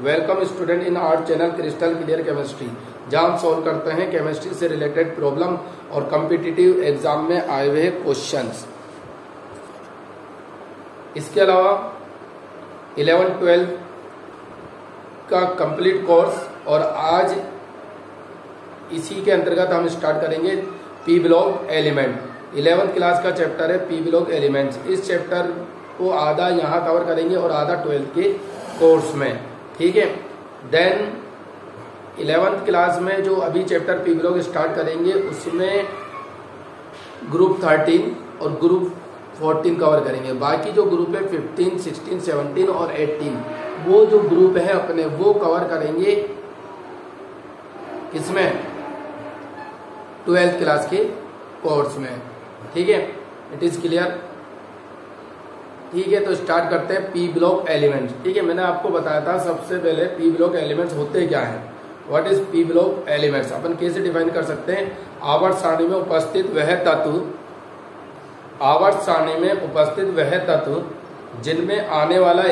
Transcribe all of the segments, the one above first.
Welcome student in our channel crystal clear chemistry, जहां हम solve करते हैं केमिस्ट्री से रिलेटेड प्रॉब्लम और कॉम्पिटिटिव एग्जाम में आए हुए क्वेश्चंस। इसके अलावा 11-12 का कंप्लीट कोर्स और आज इसी के अंतर्गत हम स्टार्ट करेंगे P block element. 11th class का चैप्टर है पी ब्लॉक एलिमेंट्स। इस चैप्टर को आधा यहाँ कवर करेंगे और आधा 12th के कोर्स में, ठीक है। देन 11th क्लास में जो अभी चैप्टर पी ब्लॉक स्टार्ट करेंगे उसमें ग्रुप 13 और ग्रुप 14 कवर करेंगे। बाकी जो ग्रुप है 15, 16, 17 और 18 वो जो ग्रुप है अपने वो कवर करेंगे किसमें, 12th क्लास के कोर्स में, ठीक है। इट इज क्लियर, ठीक है। तो स्टार्ट करते हैं पी ब्लॉक एलिमेंट्स, ठीक है। मैंने आपको बताया था सबसे पहले पी ब्लॉक एलिमेंट्स होते क्या हैं। What is P block elements, अपन कैसे डिफाइन कर सकते हैं। आवर्त सारणी में उपस्थित वह तत्व, आवर्त सारणी में उपस्थित वह तत्व जिनमें आने वाला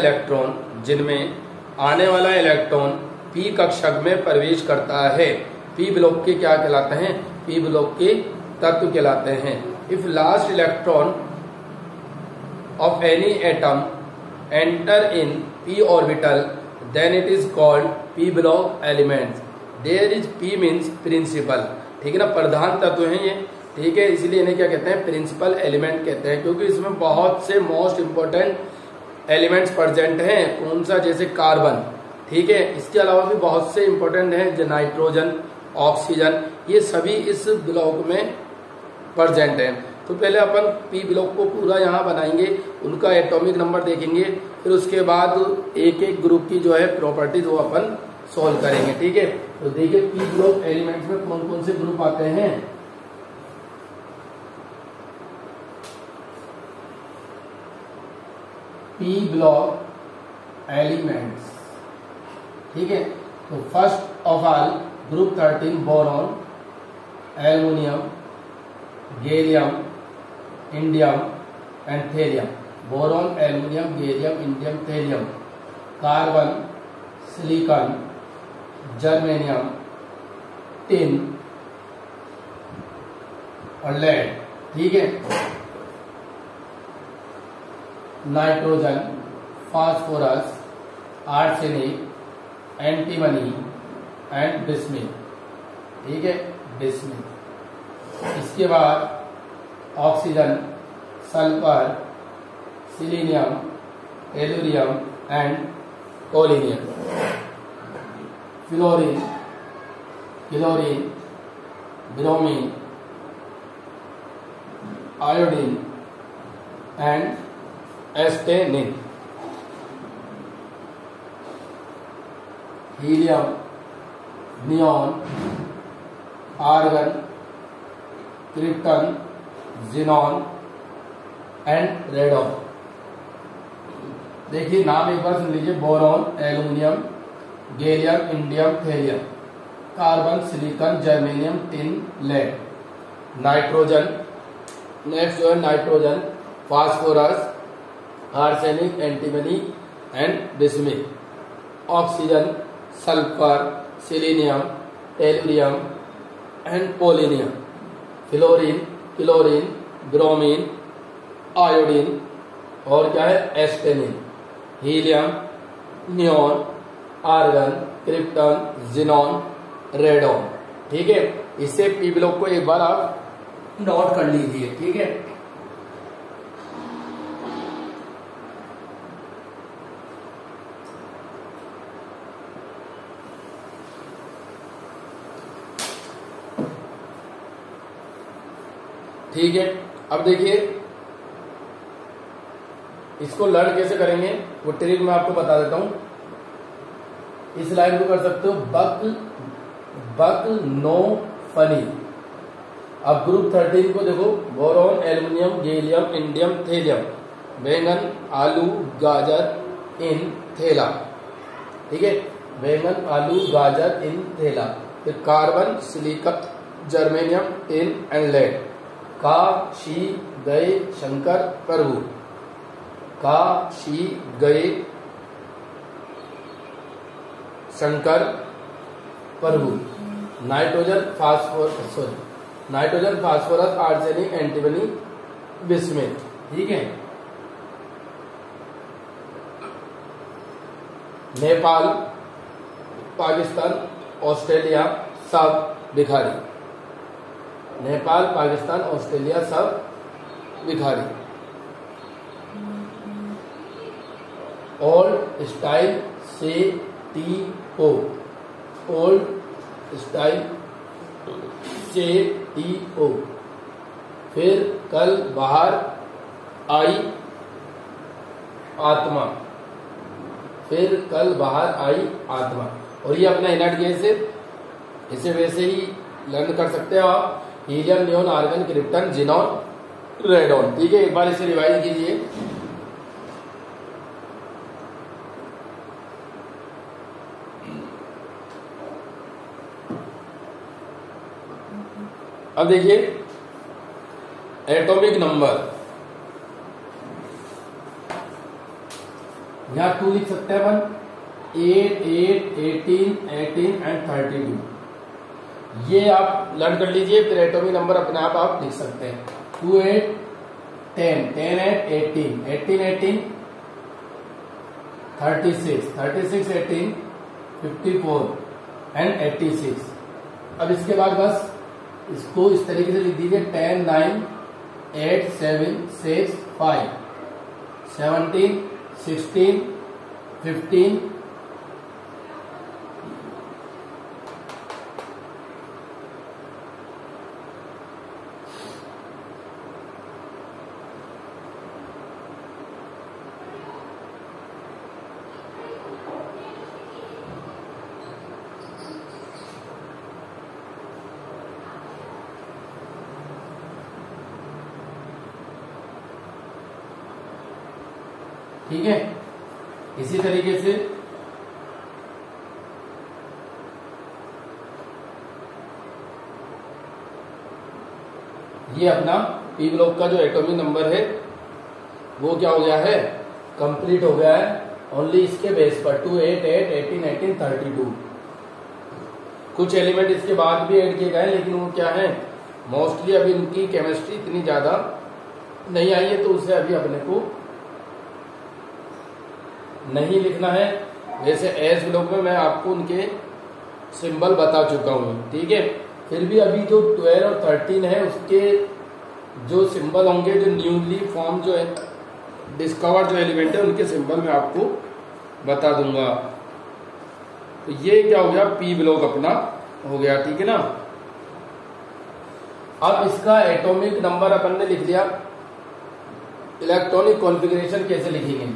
इलेक्ट्रॉन पी कक्षक में प्रवेश करता है, पी ब्लॉक के क्या कहलाते हैं, पी ब्लॉक के तत्व कहलाते हैं। If last electron of any atom enter in p orbital then it is called p block elements. There is p means principal, ठीक है ना, प्रधान तत्व हैं ये, ठीक है। इसलिए इन्हें क्या कहते हैं, प्रिंसिपल एलिमेंट कहते हैं, क्योंकि इसमें बहुत से मोस्ट इंपॉर्टेंट एलिमेंट्स प्रेजेंट हैं। कौन सा, जैसे कार्बन, ठीक है। इसके अलावा भी बहुत से इंपॉर्टेंट हैं जो नाइट्रोजन, ऑक्सीजन, ये सभी इस ब्लॉक में प्रेजेंट हैं। तो पहले अपन पी ब्लॉक को पूरा यहाँ बनाएंगे, उनका एटॉमिक नंबर देखेंगे, फिर उसके बाद एक एक ग्रुप की जो है प्रॉपर्टीज वो अपन सॉल्व करेंगे, ठीक है। तो देखिए पी ब्लॉक एलिमेंट्स में कौन कौन से ग्रुप आते हैं। पी ब्लॉक एलिमेंट्स, ठीक है। तो first of all group 13 boron, aluminium, gallium, indium and thallium. Boron, aluminium, gallium, indium, thallium. Carbon, silicon, germanium, tin और लेड, ठीक है। Nitrogen, phosphorus, arsenic, antimony and bismuth, ठीक है, बिस्मिथ। इसके बाद oxygen, sulphur, selenium, tellurium and polonium. Fluorine, chlorine, bromine, iodine and astatine. Helium, neon, argon, krypton, xenon and radon. देखिए नाम एक बार सुन लीजिए, boron, aluminium, gallium, indium, thallium. Carbon, silicon, germanium, tin, lead. Nitrogen, next जो है nitrogen, phosphorus, arsenic, antimony and bismuth. Oxygen, sulphur, selenium, tellurium and polonium. Fluorine, chlorine, bromine, iodine और क्या है, astatine. Helium, neon, argon, krypton, xenon, radon, ठीक है। इससे P block को एक बार आप नोट कर लीजिए, ठीक है। ठीक है, अब देखिए इसको लर्न कैसे करेंगे वो ट्रिक मैं आपको बता देता हूं। इस लाइन को कर सकते हो, बक नो फनी। अब ग्रुप 13 को देखो, boron, aluminium, gallium, indium, thallium. बैंगन, आलू, गाजर, इन, थैला, ठीक है। बैंगन, आलू, गाजर, इन, थैला। फिर carbon, silicon, germanium, tin and lead. Kashi गए शंकर प्रभु, काशी गए शंकर प्रभु। Nitrogen phosphorus arsenic antimony bismuth. ठीक है। नेपाल, पाकिस्तान, ऑस्ट्रेलिया सब भिखारी। नेपाल, पाकिस्तान, ऑस्ट्रेलिया सब भिखारी। ओल्ड स्टाइल से टी ओ, ओल्ड स्टाइल से टी ओ। फिर कल बाहर आई आत्मा, फिर कल बाहर आई आत्मा। और ये अपना इनर्ट गैस है, इसे वैसे ही लर्न कर सकते हो आप। Helium, neon, argon, krypton, xenon, radon. ठीक है, एक बार इसे रिवाइज कीजिए। अब देखिए एटॉमिक नंबर, यहां 2 लिख सकते हैं अपन। 8, 8, 18, 18 एंड 32। ये आप लर्न कर लीजिए, फिर एटॉमिक नंबर अपने आप लिख सकते हैं। 2, 8, 10, 10, 8, 18, 18, 18, 36, 36, 18, 54 एंड 86। अब इसके बाद बस इसको इस तरीके से लिख दीजिए। 10, 9, 8, 7, 6, 5, 17, 16, 15, ठीक है। इसी तरीके से ये अपना पी ब्लॉक का जो एटॉमिक नंबर है वो क्या हो गया है, कंप्लीट हो गया है। ओनली इसके बेस पर 2, 8, 8, 18, 18, 32। कुछ एलिमेंट इसके बाद भी ऐड किए गए, लेकिन वो क्या है, मोस्टली अभी उनकी केमिस्ट्री इतनी ज्यादा नहीं आई है, तो उसे अभी अपने को नहीं लिखना है। जैसे एस ब्लॉक में मैं आपको उनके सिंबल बता चुका हूं। ठीक है, फिर भी अभी जो 12 और 13 है उसके जो सिंबल होंगे, जो न्यूली फॉर्म जो है डिस्कवर्ड जो एलिमेंट है, उनके सिंबल मैं आपको बता दूंगा। तो ये क्या हो गया, पी ब्लॉक अपना हो गया। ठीक है ना। अब इसका एटॉमिक नंबर अपन ने लिख लिया। इलेक्ट्रॉनिक कॉन्फ़िगरेशन कैसे लिखेंगे,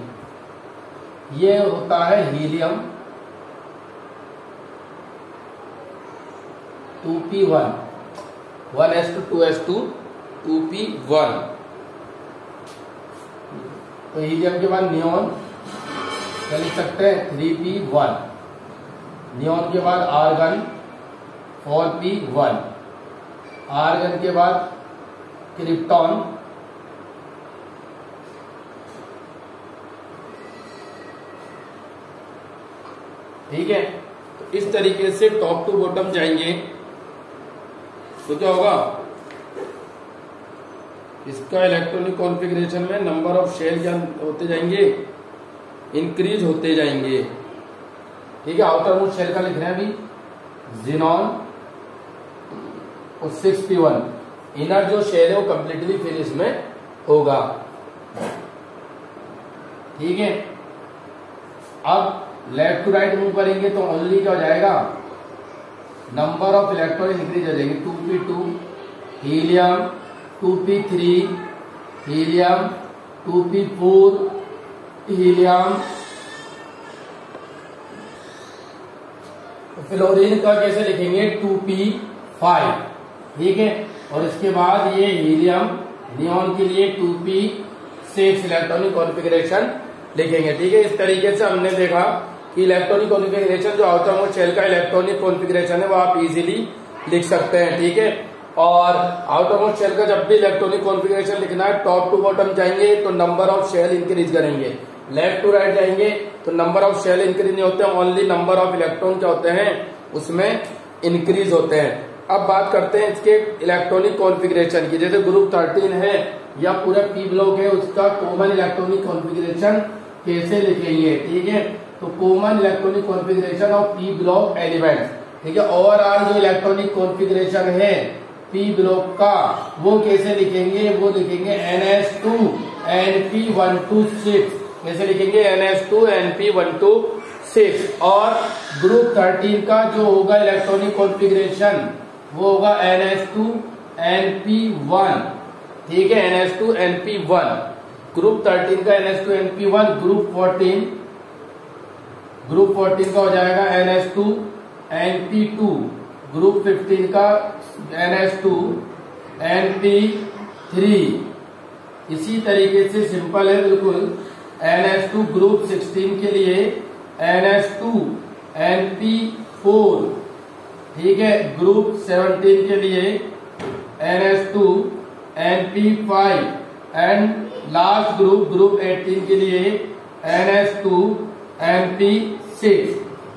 ये होता है helium 2p1, 1s2 2s2 2p1। तो हीलियम के बाद नियोन क्या लिख सकते हैं, 3p1। नियोन के बाद आर्गन 4p1। आर्गन के बाद क्रिप्टॉन ठीक है। तो इस तरीके से टॉप टू बॉटम जाएंगे तो क्या होगा, इसका इलेक्ट्रॉनिक कॉन्फ़िगरेशन में नंबर ऑफ शेल क्या होते जाएंगे, इंक्रीज होते जाएंगे। ठीक है। आउटर मोस्ट शेल का लिख रहे हैं अभी, जिनॉन और 6p1। इनर जो शेल है वो कंप्लीटली फिर इसमें होगा। ठीक है। अब लेफ्ट टू राइट मूव करेंगे तो ओनली क्या हो जाएगा, नंबर ऑफ इलेक्ट्रॉन इंक्रीज हो जाएंगे। 2p2 helium, 2p3 helium, 2p4 helium. Fluorine का कैसे लिखेंगे, 2p5। ठीक है। और इसके बाद ये हीलियम, नियोन के लिए 2p6 इलेक्ट्रॉनिक कॉन्फ़िगरेशन लिखेंगे। ठीक है। इस तरीके से हमने देखा कि इलेक्ट्रॉनिक कॉन्फ़िगरेशन जो आउटर मोस्ट शेल का इलेक्ट्रॉनिक कॉन्फ़िगरेशन है वो आप इजीली लिख सकते हैं। ठीक है। और आउटर मोस्ट शेल का जब भी इलेक्ट्रॉनिक कॉन्फ़िगरेशन लिखना है, टॉप टू बॉटम जाएंगे तो नंबर ऑफ शेल इंक्रीज करेंगे। लेफ्ट टू राइट जाएंगे तो नंबर ऑफ शेल इंक्रीज नहीं होते, ओनली नंबर ऑफ इलेक्ट्रॉन क्या होते हैं उसमें इंक्रीज होते हैं। अब बात करते हैं इसके इलेक्ट्रॉनिक कॉन्फ़िगरेशन की। जैसे ग्रुप 13 है या पूरा पी ब्लॉक है, उसका कॉमन इलेक्ट्रॉनिक कॉन्फ़िगरेशन कैसे लिखेंगे, ठीक है। तो common electronic configuration of P block elements, ठीक है। ओवरऑल जो इलेक्ट्रॉनिक कॉन्फ़िगरेशन है पी ब्लॉक का वो कैसे लिखेंगे, वो लिखेंगे NS2NP126, कैसे लिखेंगे NS2NP126। और ग्रुप 13 का जो होगा इलेक्ट्रॉनिक कॉन्फ़िगरेशन वो होगा NS2NP1, ठीक है, NS2NP1 ग्रुप 13 का NS2NP1। ग्रुप 14 का हो जाएगा NS2NP2, ग्रुप 15 का NS2NP3। इसी तरीके से सिंपल है बिल्कुल। NS2 ग्रुप 16 के लिए NS2NP4, ठीक है। ग्रुप 17 के लिए NS2NP5 एंड लास्ट ग्रुप 18 के लिए NS2NP6,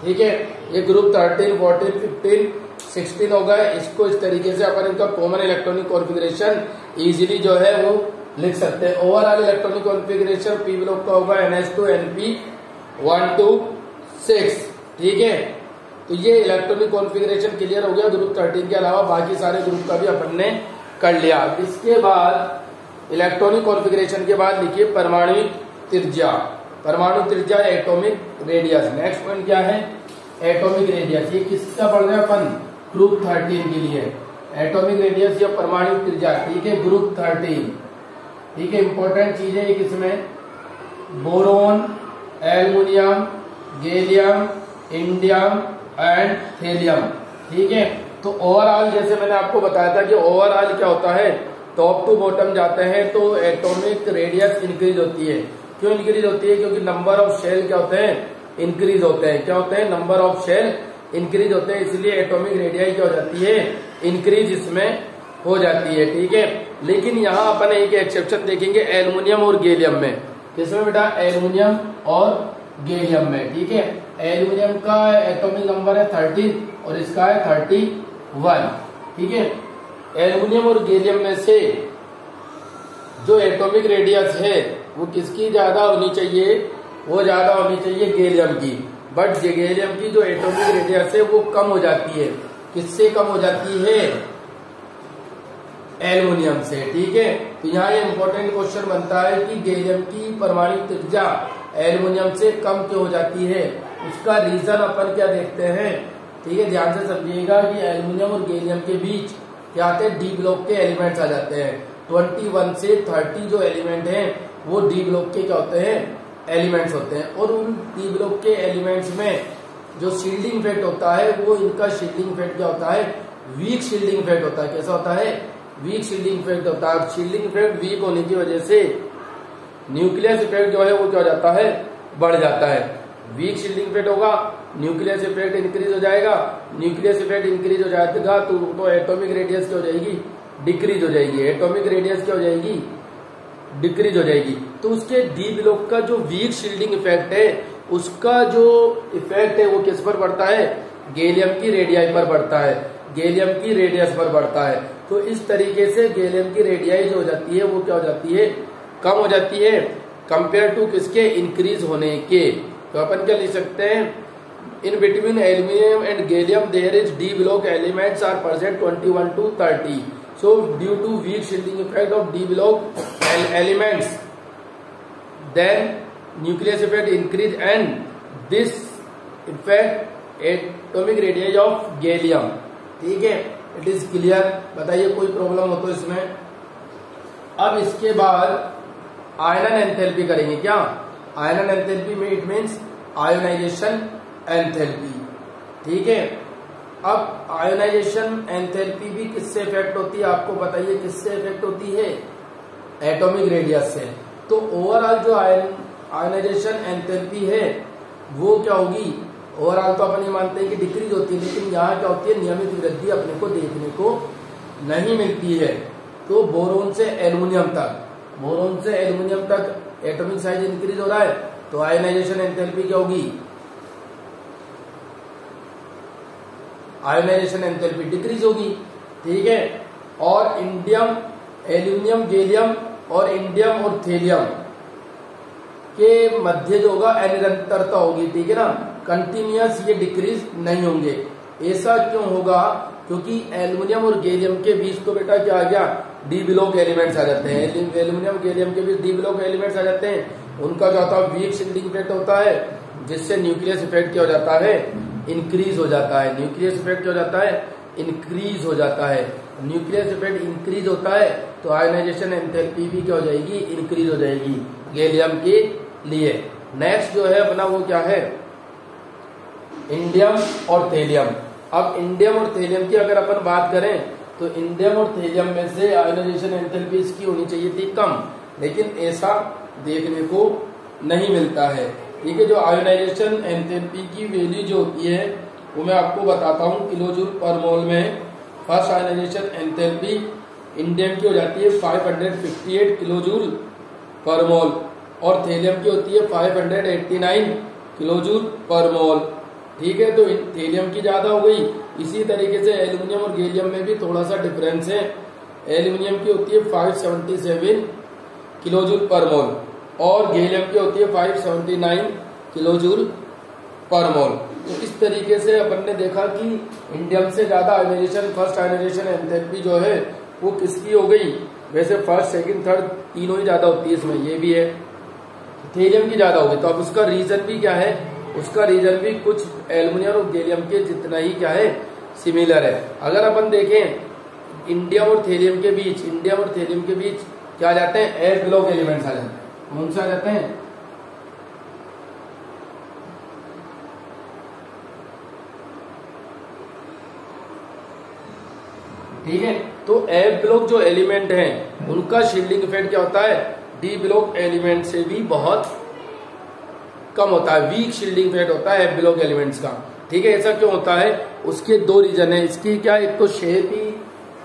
ठीक है। ये ग्रुप 13, 14, 15, 16 होगा। इसको इस तरीके से अपन इनका कॉमन इलेक्ट्रॉनिक कॉन्फ़िगरेशन इजीली जो है वो लिख सकते हैं। Overall electronic configuration P block का होगा NS2NP126, ठीक है। तो ये इलेक्ट्रॉनिक कॉन्फ़िगरेशन क्लियर हो गया ग्रुप 13 के अलावा बाकी सारे ग्रुप का भी अपन ने कर लिया। इसके बाद इलेक्ट्रॉनिक कॉन्फ़िगरेशन के बाद लिखिए परमाणुविक त्रिज्या। परमाणु त्रिज्या एटॉमिक रेडियस। नेक्स्ट पॉइंट क्या है, एटॉमिक रेडियस। ये किसका पढ़ रहे हैं अपन, ग्रुप 13 के लिए एटॉमिक रेडियस या परमाणु त्रिज्या, ठीक है, ग्रुप 13, ठीक है। इंपॉर्टेंट चीज है ये किसमें, boron, aluminium, gallium, indium and thallium, ठीक है। तो ओवरऑल जैसे मैंने आपको बताया था कि ओवरऑल क्या होता है, टॉप टू बॉटम जाते हैं तो एटॉमिक रेडियस इंक्रीज होती है। क्यों इंक्रीज होती है, क्योंकि नंबर ऑफ शेल क्या होते हैं इंक्रीज होते हैं। क्या होते हैं, नंबर ऑफ शेल इंक्रीज होते हैं, इसलिए एटॉमिक रेडियस क्या हो जाती है, इंक्रीज इसमें हो जाती है, ठीक है। लेकिन यहाँ अपन एक एक्सेप्शन देखेंगे एल्युमिनियम और गैलियम में। किसमें बेटा, एल्युमिनियम और गैलियम में, ठीक है। एल्युमिनियम का एटॉमिक नंबर है 13 और इसका है 31, ठीक है। एल्युमिनियम और गैलियम में से जो एटॉमिक रेडियस है वो किसकी ज्यादा होनी चाहिए, वो ज्यादा होनी चाहिए गैलियम की। बट गैलियम की जो एटॉमिक रेडियस है वो कम हो जाती है। किससे कम हो जाती है, एल्युमिनियम से, ठीक है। तो यहाँ ये इंपॉर्टेंट क्वेश्चन बनता है कि गैलियम की परमाणु त्रिज्या एल्युमिनियम से कम क्यों हो जाती है। उसका रीजन अपन क्या देखते हैं, ठीक है, ध्यान से समझिएगा कि एल्युमिनियम और गैलियम के बीच क्या आते हैं, डी ब्लॉक के एलिमेंट्स आ जाते हैं। 21 से 30 जो एलिमेंट हैं वो डी ब्लॉक के क्या होते हैं, एलिमेंट्स होते हैं। और उन डी ब्लॉक के एलिमेंट्स में जो शील्डिंग इफेक्ट होता है वो इनका शील्डिंग इफेक्ट क्या होता है, वीक शील्डिंग इफेक्ट होता है। कैसा होता है, वीक शील्डिंग इफेक्ट होता है। शील्डिंग इफेक्ट वीक होने की वजह से न्यूक्लियस इफेक्ट जो है वो क्या हो जाता है, बढ़ जाता है। वीक शील्डिंग इफेक्ट होगा, न्यूक्लियस इफेक्ट इंक्रीज हो जाएगा। न्यूक्लियस इफेक्ट इंक्रीज हो जाएगा तो एटॉमिक रेडियस क्या हो जाएगी, डिक्रीज हो जाएगी। एटॉमिक रेडियस क्या हो जाएगी, डिक्रीज हो जाएगी। तो उसके डी ब्लॉक का जो वीक शील्डिंग इफेक्ट है उसका जो इफेक्ट है वो किस पर पड़ता है, गैलियम की रेडियाई पर पड़ता है, गैलियम की रेडियस पर पड़ता है। तो इस तरीके से गैलियम की रेडियाई जो हो जाती है वो क्या हो जाती है, कम हो जाती है कंपेयर टू किसके, इंक्रीज होने के। तो अपन क्या लिख सकते हैं, in between aluminium and gallium there is d block elements are present 21 to 30. So due to weak shielding effect of d block elements, then nucleus effect increase and this effect atomic radius of gallium, ठीक है। It is clear, बताइए कोई problem हो तो इसमें। अब इसके बाद आयनन एंथैल्पी करेंगे। क्या, आयनन एंथैल्पी में इट मीन्स आयोनाइजेशन एंथैल्पी, ठीक है। अब आयोनाइजेशन एंथैल्पी भी किससे इफेक्ट होती है, आपको बताइए किससे इफेक्ट होती है, एटॉमिक रेडियस से। तो ओवरऑल जो आयोनाइजेशन एंथैल्पी है वो क्या होगी, ओवरऑल तो अपन ये मानते हैं कि डिक्रीज होती है, लेकिन यहाँ क्या होती है, नियमित वृद्धि अपने को देखने को नहीं मिलती है। तो बोरोन से एल्युमिनियम तक, बोरोन से एल्युमिनियम तक एटॉमिक साइज इंक्रीज हो रहा है, तो आयोनाइजेशन एंथैल्पी क्या होगी, आयोनाइजेशन एंथैल्पी डिक्रीज होगी। ठीक है, और इंडियम, एल्यूमिनियम, गैलियम और इंडियम और थेलियम के मध्य जो होगा अनिरंतरता होगी। ठीक है ना, कंटिन्यूअस ये डिक्रीज नहीं होंगे। ऐसा क्यों होगा, क्योंकि एल्यूमिनियम और गैलियम के बीच तो बेटा क्या आ गया, डी ब्लॉक एलिमेंट्स आ जाते हैं। एल्यूमिनियम गैलियम के बीच डी ब्लॉक एलिमेंट्स आ जाते हैं। उनका क्या होता है, वीक शिल्डिंग इफेक्ट होता है, जिससे न्यूक्लियस इफेक्ट क्या हो जाता है, इंक्रीज हो जाता है। न्यूक्लियस इफेक्ट क्या हो जाता है, इंक्रीज हो जाता है। न्यूक्लियस इफेक्ट इंक्रीज होता है तो आयोनाइजेशन एंथैल्पी भी क्या हो जाएगी, इंक्रीज हो जाएगी गैलियम के लिए। नेक्स्ट जो है अपना वो क्या है, इंडियम और थेलियम। अब इंडियम और थेलियम की अगर अपन बात करें तो इंडियम और थेलियम में से आयोनाइजेशन एंथैल्पी इसकी होनी चाहिए थी कम, लेकिन ऐसा देखने को नहीं मिलता है। ठीक है, जो आयोनाइजेशन एंथैल्पी की वैल्यू जो होती है वो मैं आपको बताता हूँ किलोजूल पर मोल में। फर्स्ट आयोनाइजेशन एंथैल्पी इंडियम की हो जाती है 558 किलोजूल पर मोल और थेलियम की होती है 589 किलोजूल पर मोल। ठीक है, तो थेलियम की ज्यादा हो गई। इसी तरीके से एल्यूमिनियम और गैलियम में भी थोड़ा सा डिफरेंस है। एल्यूमिनियम की होती है 577 किलोजूल पर मोल और गैलियम की होती है 579 किलोजूल पर मोल। तो इस तरीके से अपन ने देखा कि इंडियम से ज्यादा आयोनाइजेशन, फर्स्ट आयोनाइजेशन एंथैल्पी जो है वो किसकी हो गई, वैसे फर्स्ट, सेकंड, थर्ड तीनों ही ज्यादा होती है इसमें, ये भी है, थेलियम की ज्यादा होगी। तो अब उसका रीजन भी क्या है, उसका रीजन भी कुछ एल्यूमिनियम और गैलियम के जितना ही क्या है, सिमिलर है। अगर अपन देखें इंडियम और थेलियम के बीच, इंडियम और थेलियम के बीच क्या आ जाते हैं, एफ ब्लॉक एलिमेंट्स आ जाते हैं। कौन से आ जाते हैं, ठीक है। तो एफ ब्लॉक जो एलिमेंट हैं उनका शील्डिंग इफेक्ट क्या होता है, डी ब्लॉक एलिमेंट से भी बहुत कम होता है, वीक शील्डिंग इफेक्ट होता है एफ ब्लॉक एलिमेंट्स का। ठीक है, ऐसा क्यों होता है, उसके दो रीजन है। इसकी क्या, एक तो शेप ही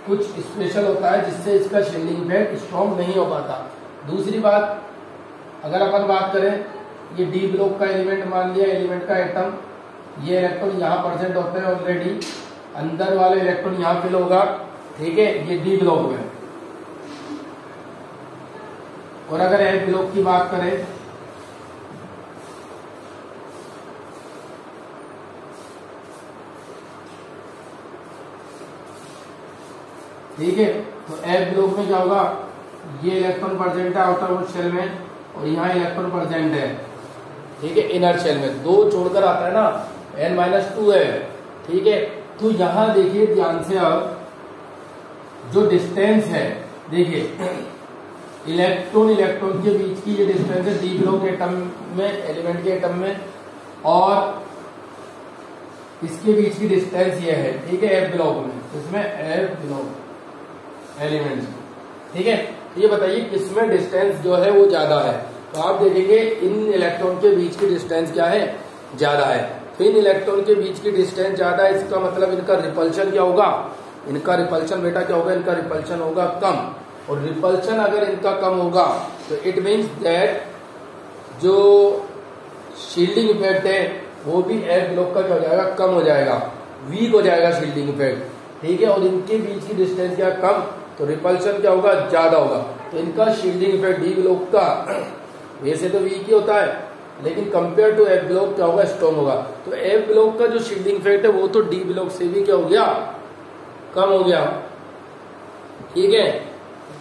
कुछ स्पेशल होता है जिससे इसका शील्डिंग इफेक्ट स्ट्रॉन्ग नहीं हो पाता। दूसरी बात, अगर अपन बात करें, ये डी ब्लॉक का एलिमेंट मान लिया, एलिमेंट का एटम, ये इलेक्ट्रॉन यहाँ प्रेजेंट होते हैं ऑलरेडी, अंदर वाले इलेक्ट्रॉन यहाँ फिल होगा। ठीक है, ये डी ब्लॉक में। और अगर एफ ब्लॉक की बात करें, ठीक है, तो एफ ब्लॉक में क्या होगा, ये इलेक्ट्रॉन प्रेजेंट है आउटर मोस्ट शेल में और यहाँ इलेक्ट्रॉन प्रेजेंट है। ठीक है, इनर शेल में दो छोड़कर आता है ना, n-2 है। ठीक है, तो यहां देखिए ध्यान से, अब जो डिस्टेंस है, देखिए इलेक्ट्रॉन इलेक्ट्रॉन के बीच की ये डिस्टेंस है डी ब्लॉक एटम में, एलिमेंट के एटम में, और इसके बीच की डिस्टेंस ये है। ठीक है, एफ ब्लॉक में, इसमें एफ ब्लॉक एलिमेंट। ठीक है, ये बताइए किसमें डिस्टेंस जो है वो ज्यादा है। तो आप देखेंगे इन इलेक्ट्रॉन के बीच की डिस्टेंस क्या है, ज्यादा है। तो इन इलेक्ट्रॉन के बीच की डिस्टेंस ज्यादा है, इसका मतलब इनका रिपल्शन क्या होगा, इनका रिपल्शन बेटा क्या होगा, इनका रिपल्शन होगा कम। और रिपल्शन अगर इनका कम होगा तो इट मीन्स दैट जो शील्डिंग इफेक्ट है वो भी एफ ब्लॉक का क्या हो जाएगा, कम हो जाएगा, वीक हो जाएगा शील्डिंग इफेक्ट। ठीक है, और इनके बीच की डिस्टेंस क्या कम, तो रिपल्शन क्या होगा, ज्यादा होगा। तो इनका शील्डिंग इफेक्ट डी ब्लॉक का वैसे तो वीक ही होता है, लेकिन कंपेयर टू एफ ब्लॉक क्या होगा, स्ट्रॉन्ग होगा। तो एफ ब्लॉक का जो शील्डिंग इफेक्ट है वो तो डी ब्लॉक से भी क्या हो गया, कम हो गया। ठीक है,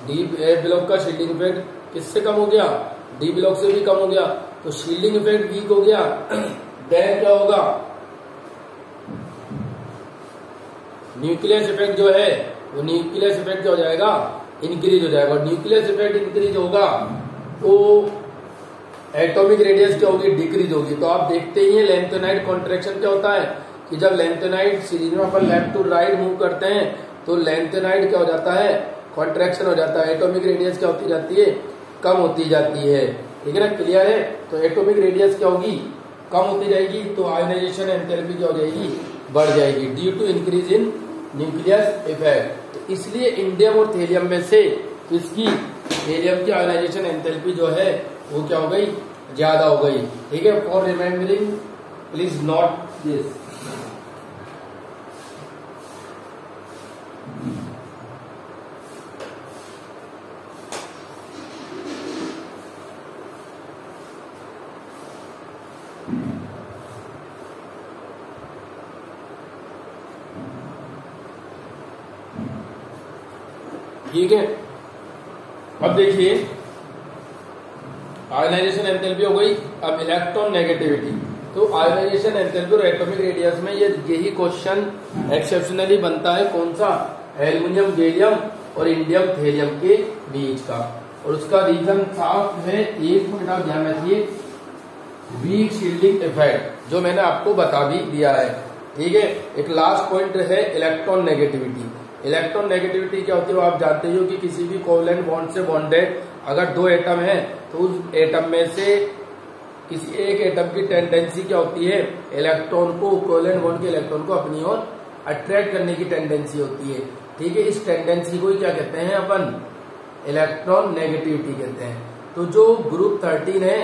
डी एफ ब्लॉक का शील्डिंग इफेक्ट किससे कम हो गया, डी ब्लॉक से भी कम हो गया। तो शील्डिंग इफेक्ट वीक हो गया, देन क्या होगा, न्यूक्लियस इफेक्ट जो है वो न्यूक्लियस इफेक्ट क्या हो जाएगा, इंक्रीज हो जाएगा। न्यूक्लियस इफेक्ट इंक्रीज होगा तो एटॉमिक रेडियस क्या होगी, डिक्रीज होगी। तो आप देखते ही हैं लेंथेनाइड कॉन्ट्रैक्शन क्या होता है कि जब लेंथेनाइड सीरीज में अपन लेफ्ट टू राइट मूव करते हैं तो लेंथेनाइड क्या हो जाता है, कॉन्ट्रैक्शन हो जाता है, एटॉमिक रेडियस क्या होती जाती है, कम होती जाती है। ठीक है ना, क्लियर है। तो एटॉमिक रेडियस क्या होगी, कम होती जाएगी, तो आयोनाइजेशन एंथैल्पी क्या हो जाएगी, बढ़ जाएगी due to increase in nucleus effect. तो इसलिए इंडियम और थेलियम में से इसकी थेलियम की आयोनाइजेशन एंथैल्पी जो है वो क्या हो गई, ज्यादा हो गई। ठीक है, for remembering please note this. ठीक है, अब देखिए आयोनाइजेशन एंथैल्पी हो गई। अब इलेक्ट्रॉन नेगेटिविटी। तो आयोनाइजेशन एंथैल्पी और एटॉमिक रेडियस में यही क्वेश्चन एक्सेप्शनली बनता है। कौन सा? एल्युमिनियम गैलियम और इंडियम थेलियम के बीच का। और उसका रीजन साफ है, एक मिनट आप ध्यान रखिए, वीक शील्डिंग इफेक्ट, जो मैंने आपको बता भी दिया है। ठीक है, एक लास्ट पॉइंट है इलेक्ट्रॉन नेगेटिविटी। इलेक्ट्रॉन नेगेटिविटी क्या होती है वो आप जानते हो कि किसी भी कोवलेंट बॉन्ड से बॉन्डेड अगर दो एटम है तो उस एटम में से किसी एक एटम की टेंडेंसी क्या होती है, इलेक्ट्रॉन को, कोवलेंट बॉन्ड के इलेक्ट्रॉन को अपनी ओर अट्रैक्ट करने की टेंडेंसी होती है। ठीक है, इस टेंडेंसी को ही क्या कहते हैं अपन? इलेक्ट्रॉन नेगेटिविटी कहते हैं। तो जो ग्रुप 13 है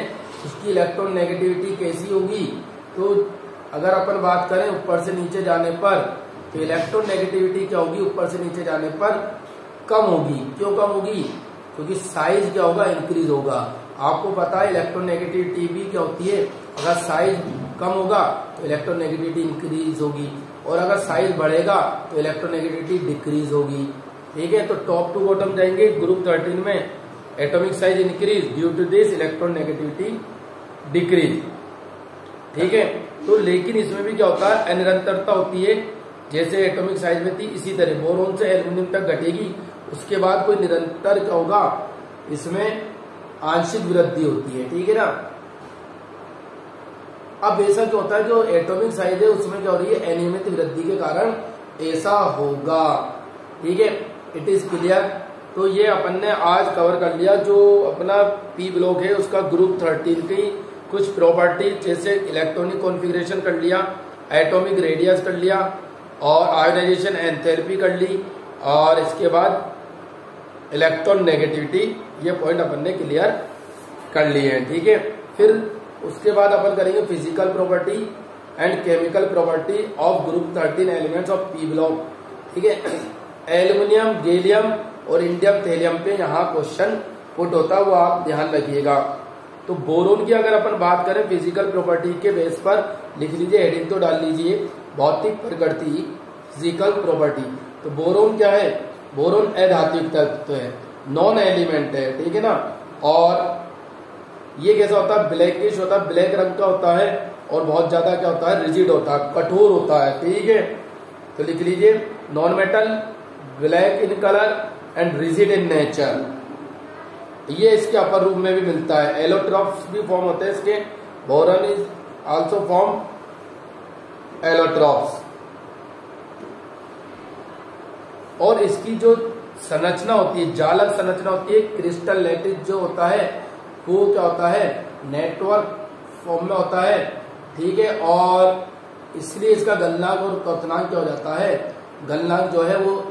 उसकी इलेक्ट्रॉन नेगेटिविटी कैसी होगी? तो अगर अपन बात करें ऊपर से नीचे जाने पर, तो इलेक्ट्रॉन नेगेटिविटी क्या होगी? ऊपर से नीचे जाने पर कम होगी। क्यों कम होगी? क्योंकि साइज क्या होगा? इंक्रीज होगा। आपको पता है इलेक्ट्रॉन नेगेटिविटी भी क्या होती है, अगर साइज कम होगा तो इलेक्ट्रॉन नेगेटिविटी इंक्रीज होगी, और अगर साइज बढ़ेगा तो इलेक्ट्रॉन नेगेटिविटी डिक्रीज होगी। ठीक है, तो टॉप टू बॉटम जाएंगे। ग्रुप 13 में atomic size increase, due to this electron negativity decrease. ठीक है, तो लेकिन इसमें भी क्या होता है? अनिरंतरता होती है। जैसे एटॉमिक साइज में थी इसी तरह बोरोन से एल्युमिनियम तक घटेगी, उसके बाद कोई निरंतर क्या होगा? इसमें आंशिक वृद्धि होती है। ठीक है ना। अब ऐसा क्या होता है, जो एटॉमिक साइज है उसमें क्या हो रही है? अनियमित वृद्धि के कारण ऐसा होगा। ठीक है, इट इज क्लियर। तो ये अपन ने आज कवर कर लिया जो अपना पी ब्लॉक है उसका ग्रुप 13 की कुछ प्रॉपर्टी, जैसे इलेक्ट्रॉनिक कॉन्फ़िगरेशन कर लिया, एटॉमिक रेडियस कर लिया, और आयोनाइजेशन एंथैल्पी कर ली, और इसके बाद इलेक्ट्रॉन नेगेटिविटी, ये पॉइंट अपन ने क्लियर कर लिए हैं। ठीक है, फिर उसके बाद अपन करेंगे physical property and chemical property of group 13 elements of P block. ठीक है, एल्युमिनियम गैलियम और इंडियम थेलियम पे यहाँ क्वेश्चन पुट होता है, वो आप ध्यान रखिएगा। तो बोरोन की अगर अपन बात करें फिजिकल प्रॉपर्टी के बेस पर, लिख लीजिए, हेडिंग तो डाल लीजिए, भौतिक प्रकृति फिजिकल प्रॉपर्टी। तो बोरोन क्या है? बोरोन अधात्विक तत्व है, नॉन एलिमेंट है। ठीक है ना। और ये कैसा होता है? ब्लैकिश होता है, ब्लैक रंग का होता है, और बहुत ज्यादा क्या होता है? रिजिड होता है, कठोर होता है। ठीक है, तो लिख लीजिए, non metal, black in colour and rigid in nature. ये इसके अपर रूप में भी मिलता है। एलोट्रॉप्स भी फॉर्म होते हैं इसके। Boron is also form allotropes. और इसकी जो संरचना होती है, जालक संरचना होती है, क्रिस्टल लैटिस जो होता है वो क्या होता है? नेटवर्क फॉर्म में होता है। ठीक है, और इसलिए इसका गलनांक और क्वथनांक क्या हो जाता है? गलनांक जो है वो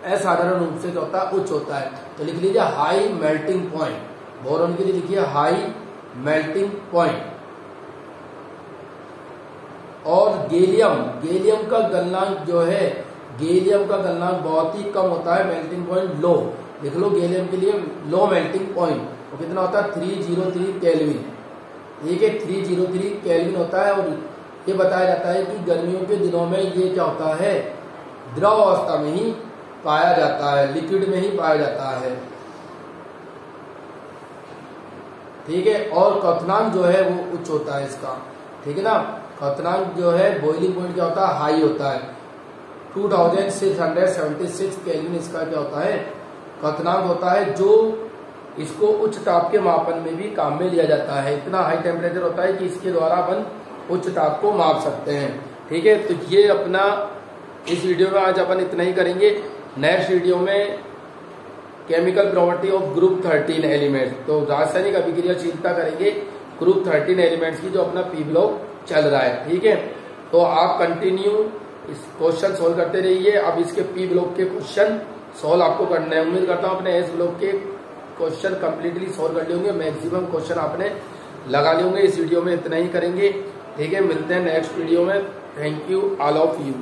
असाधारण रूप से क्या होता है? उच्च होता है। तो लिख लीजिए हाई मेल्टिंग पॉइंट। बोरॉन के लिए लिखिए हाई मेल्टिंग पॉइंट। और गैलियम, गैलियम का गलनांक जो है, गैलियम का गलनांक बहुत ही कम होता है, मेल्टिंग पॉइंट लो। लिख लो गैलियम के लिए लो मेल्टिंग पॉइंट, वो कितना होता है? 303 केल्विन। ठीक है, 303 केल्विन होता है। और ये बताया जाता है कि गर्मियों के दिनों में ये क्या होता है? द्रव अवस्था में ही पाया जाता है, लिक्विड में ही पाया जाता है। ठीक है, और क्वथनांक जो है वो उच्च होता है इसका। ठीक है ना। क्वथनांक जो है, बॉइलिंग पॉइंट क्या होता है? हाई होता है, 2676 केल्विन इसका क्या होता है? क्वथनांक होता है, जो इसको उच्च ताप के मापन में भी काम में लिया जाता है। इतना हाई टेम्परेचर होता है कि इसके द्वारा अपन उच्च ताप को माप सकते हैं। ठीक है, तो ये अपना इस वीडियो में आज अपन इतना ही करेंगे। नेक्स्ट वीडियो में chemical property of group 13 elements, तो रासायनिक अभिक्रियाशीलता करेंगे ग्रुप 13 एलिमेंट्स की, जो अपना पी ब्लॉक चल रहा है। ठीक है, तो आप कंटिन्यू इस क्वेश्चन सोल्व करते रहिए। अब इसके पी ब्लॉक के क्वेश्चन सोल्व आपको करना है। उम्मीद करता हूँ अपने एस ब्लॉक के क्वेश्चन कंप्लीटली सोल्व कर लिए होंगे। मैक्सिमम क्वेश्चन आपने लगा लेंगे। इस वीडियो में इतना ही करेंगे, ठीक है। मिलते हैं नेक्स्ट वीडियो में। Thank you all of you.